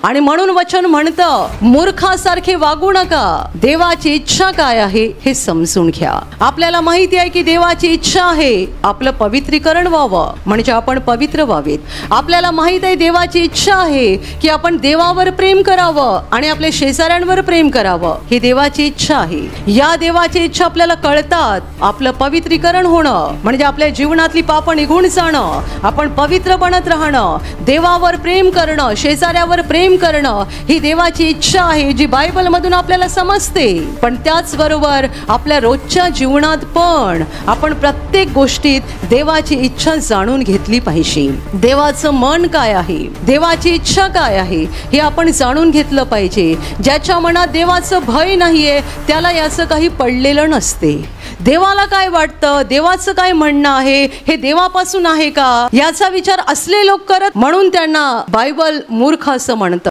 आणि म्हणून वचन म्हणतं, मूर्खासारखे वागू नका, देवाची इच्छा काय आहे हे समजून घ्या. आपल्याला माहिती आहे की देवाची इच्छा आहे आपलं पवित्रीकरण व्हावं, म्हणजे आपण पवित्र व्हावेत. आपल्याला माहित आहे देवाची इच्छा आहे की आपण देवावर प्रेम करावं आणि आपल्या शेजाऱ्यांवर प्रेम करावं. ही देवाची इच्छा आहे. या देवाची इच्छा आपल्याला कळतात. आपलं पवित्रीकरण होणं म्हणजे आपल्या जीवनातली पाप निघून जाणं, आपण पवित्र बनत राहणं, देवावर प्रेम करणं, शेजाऱ्यावर प्रेम करणं, ही देवाची इच्छा आहे जी बायबल मधून आपल्याला समजते. पण त्याचबरोबर आपल्या रोजच्या जीवनात पण आपण प्रत्येक गोष्टीत देवाची इच्छा जाणून घेतली पाहिजे. देवाचं मन काय आहे, देवाची इच्छा काय आहे हे आपण जाणून घेतलं पाहिजे. ज्याच्या मनात देवाचं भय नाहीये त्याला याचं काही पडलेलं नसते. देवाला काय वाटतं, देवाचं काय म्हणणं आहे, हे देवापासून आहे का, याचा विचार असले लोक करत, म्हणून त्यांना बायबल मूर्ख असं म्हणतं.